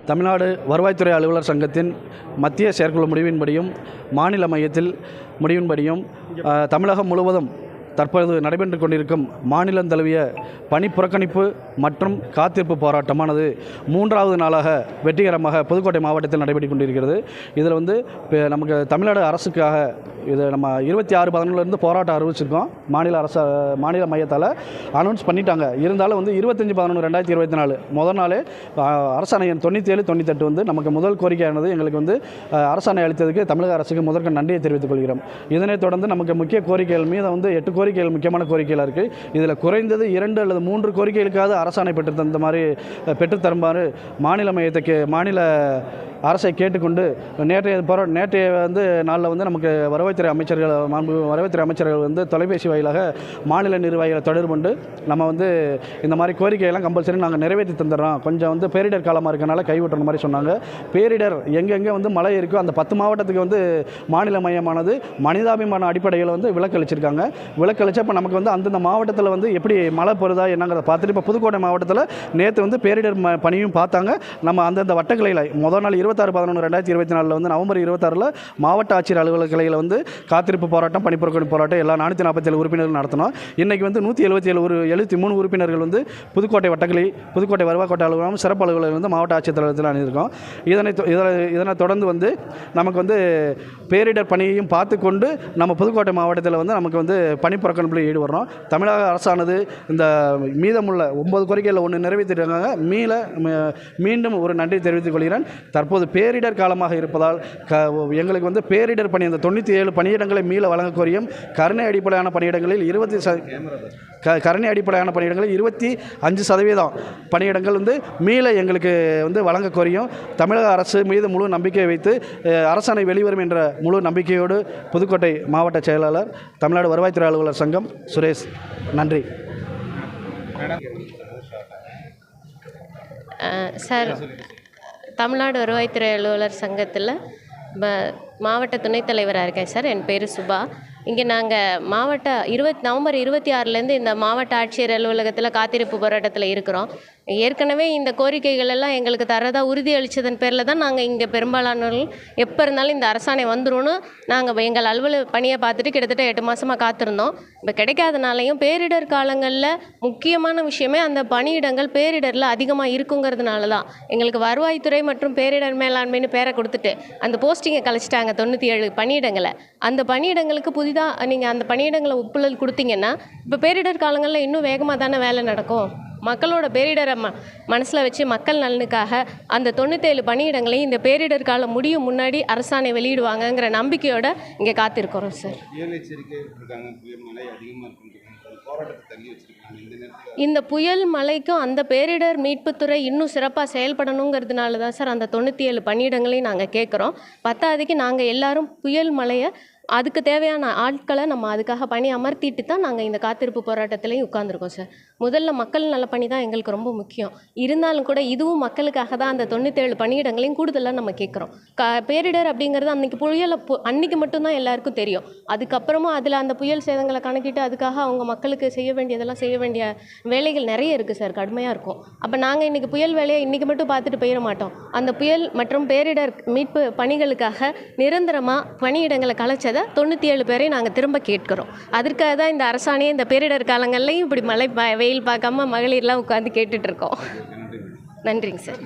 தமிழ்நாடு வருவாய்த்துறை அலுவலர் சங்கத்தின் மத்திய செயற்குழு முடிவின்படியும் மாநில மையத்தில் முடிவின்படியும் தமிழகம் முழுவதும் தற்போது நடைபெற்று கொண்டிருக்கும் மாநிலம் தழுவிய பணி புறக்கணிப்பு மற்றும் காத்திருப்பு போராட்டமானது 3வது நாளாக வெற்றிகரமாக புதுக்கோட்டை மாவட்டத்தில் நடைபெற்று கொண்டிருக்கிறது. இதில் நமக்கு தமிழ்நாடு அரசுக்காக இது நம்ம 26/11 போராட்டம் அறிவிச்சிருக்கோம். மாநில மையத்தால் அனௌன்ஸ் பண்ணிட்டாங்க. இருந்தாலும் 25/11/2024 முதல் நாளே அரசாணை எண் 97/98 நமக்கு முதல் கோரிக்கையானது எங்களுக்கு அரசாணை அளித்ததுக்கு தமிழக அரசுக்கு முதற்க நன்றியை தெரிவித்துக் கொள்கிறோம். இதனைத் தொடர்ந்து நமக்கு முக்கிய கோரிக்கைகள் மீது 8 கோரிக்கைகள் முக்கியமான கோரிக்கைகளாக இருக்குது. இதில் குறைந்தது 2 அல்லது 3 கோரிக்கைகளுக்காவது அரசாணை பெற்றுத்தருமாறு மாநில அரசை கேட்டுக்கொண்டு நேற்றைய நாளில் நமக்கு வருவாய்த்துறை அமைச்சர்கள் தொலைபேசி வாயிலாக மாநில நிர்வாகிகளை தொடர்பு கொண்டு நம்ம இந்த மாதிரி கோரிக்கையெல்லாம் கம்பல்சரி நாங்கள் நிறைவேற்றி தந்துடுறோம், கொஞ்சம் பேரிடர் காலமாக இருக்கனால கைவிட்டுற மாதிரி சொன்னாங்க. பேரிடர் எங்கெங்கே மழை இருக்கோ அந்த 10 மாவட்டத்துக்கு மாநில மையமானது மனிதாபிமான அடிப்படையில் விலக்களிச்சிருக்காங்க. விலக்களிச்சப்போ நமக்கு அந்தந்த மாவட்டத்தில் எப்படி மழை பெறுதா என்னங்கிறத பார்த்துட்டு இப்போ புதுக்கோட்டை மாவட்டத்தில் நேற்று பேரிடர் பணியும் பார்த்தாங்க. நம்ம அந்தந்த வட்டக்கிளையில் முதல் நாள் 26/11/2024 நவம்பர் 26 மாவட்ட ஆட்சியர் அலுவலக கிளையில் காத்திருப்பு போராட்டம், பணிப்புறக்கணிப்பு போராட்டம் எல்லா 447 உறுப்பினர்கள் நடத்தினோம். இன்றைக்கி 173 உறுப்பினர்கள் புதுக்கோட்டை வட்டக்கிளை, புதுக்கோட்டை வருவாய் கோட்டை அலுவலகம், சிறப்பு அலுவலகம் மாவட்ட ஆட்சியர் தலைவரத்தில் அணியிருக்கோம். இதனை தொடர்ந்து நமக்கு பேரிடர் பணியையும் பார்த்து கொண்டு நம்ம புதுக்கோட்டை மாவட்டத்தில் நமக்கு பணிப்புறக்கணிப்பில் ஈடுபடுறோம். தமிழக அரசானது இந்த மீதமுள்ள 9 கோரிக்கையில் 1 நிறைவேற்றிருக்காங்க. மீண்டும் ஒரு நன்றி தெரிவித்துக் கொள்கிறேன். தற்போது பேரிடர் காலமாக இருப்பதால் எங்களுக்கு பேரிடர் பணி அந்த 97 பணியிடங்களை மீள வழங்க கோரியும் கருணை அடிப்படையான பணியிடங்களில் 25% பணியிடங்கள் மீள எங்களுக்கு வழங்க கோரியும் தமிழக அரசு மீது முழு நம்பிக்கை வைத்து அரசாணை வெளிவரும் என்ற முழு நம்பிக்கையோடு புதுக்கோட்டை மாவட்ட செயலாளர், தமிழ்நாடு வருவாய்த்துறை அலுவலர் சங்கம் சுரேஷ். நன்றி சார். தமிழ்நாடு வருவாய்த்துறை அலுவலர் சங்கத்தில் மாவட்ட துணைத் தலைவராக இருக்கேன் சார். என் பேர் சுபா. இங்கே நாங்கள் நவம்பர் 26 இந்த மாவட்ட ஆட்சியர் அலுவலகத்தில் காத்திருப்பு போராட்டத்தில் இருக்கிறோம். ஏற்கனவே இந்த கோரிக்கைகள் எல்லாம் எங்களுக்கு தரதா உறுதி அளித்ததன் பேரில் தான் நாங்கள் இங்கே பெரும்பாலானவர்கள் எப்போ இருந்தாலும் இந்த அரசாணை வந்துரும்னு நாங்கள் எங்கள் அலுவலக பணியை பார்த்துட்டு கிட்டத்தட்ட 8 மாதமாக காத்திருந்தோம். இப்போ கிடைக்காதனாலையும் பேரிடர் காலங்களில் முக்கியமான விஷயமே அந்த பணியிடங்கள் பேரிடரில் அதிகமாக இருக்குங்கிறதுனால தான் எங்களுக்கு வருவாய்த்துறை மற்றும் பேரிடர் மேலாண்மைன்னு பேரை கொடுத்துட்டு அந்த போஸ்டிங்கை கழிச்சிட்டாங்க 97 பணியிடங்களை. அந்த பணியிடங்களுக்கு புதிதாக நீங்கள் அந்த பணியிடங்களை ஒப்புதல் கொடுத்தீங்கன்னா இப்போ பேரிடர் காலங்களில் இன்னும் வேகமாக தானே வேலை நடக்கும். மக்களோட பேரிடரை மனசில் வச்சு மக்கள் நலனுக்காக அந்த 97 பணியிடங்களையும் இந்த பேரிடர் காலம் முடியும் முன்னாடி அரசாணை வெளியிடுவாங்கங்கிற நம்பிக்கையோடு இங்கே காத்திருக்கிறோம் சார். இந்த புயல் மழைக்கும் அந்த பேரிடர் மீட்புத்துறை இன்னும் சிறப்பாக செயல்படணுங்கிறதுனால தான் சார் அந்த 97 பணியிடங்களையும் நாங்கள் கேட்குறோம். பத்தாவதுக்கு நாங்கள் எல்லாரும் புயல் மழையை அதுக்கு தேவையான ஆட்களை நம்ம அதுக்காக பணி அமர்த்திட்டு தான் நாங்கள் இந்த காத்திருப்பு போராட்டத்திலையும் உட்காந்துருக்கோம் சார். முதல்ல மக்கள் நல பணி தான் எங்களுக்கு ரொம்ப முக்கியம். இருந்தாலும் கூட இதுவும் மக்களுக்காக தான் அந்த 97 பணியிடங்களையும் கூடுதலாக நம்ம கேட்குறோம். பேரிடர் அப்படிங்கிறது அன்றைக்கி மட்டும்தான் எல்லாருக்கும் தெரியும். அதுக்கப்புறமா அதில் அந்த புயல் சேதங்களை கணக்கிட்டு அதுக்காக அவங்க மக்களுக்கு செய்ய வேண்டிய வேலைகள் நிறைய இருக்குது சார், கடுமையாக இருக்கும். அப்போ நாங்கள் இன்றைக்கி புயல் வேலையை இன்றைக்கி மட்டும் பார்த்துட்டு போயிட மாட்டோம். அந்த புயல் மற்றும் பேரிடர் மீட்பு பணிகளுக்காக நிரந்தரமாக பணியிடங்களை கலைச்சதை 97 பேரை நாங்கள் திரும்ப கேட்கிறோம். அதற்காக தான் இந்த அரசாணையை இந்த பேரிடர் காலங்கள்லையும் இப்படி மழை வெயில் பார்க்காம மகளிர்லாம் உட்காந்து கேட்டுட்ருக்கோம். நன்றிங்க சார்.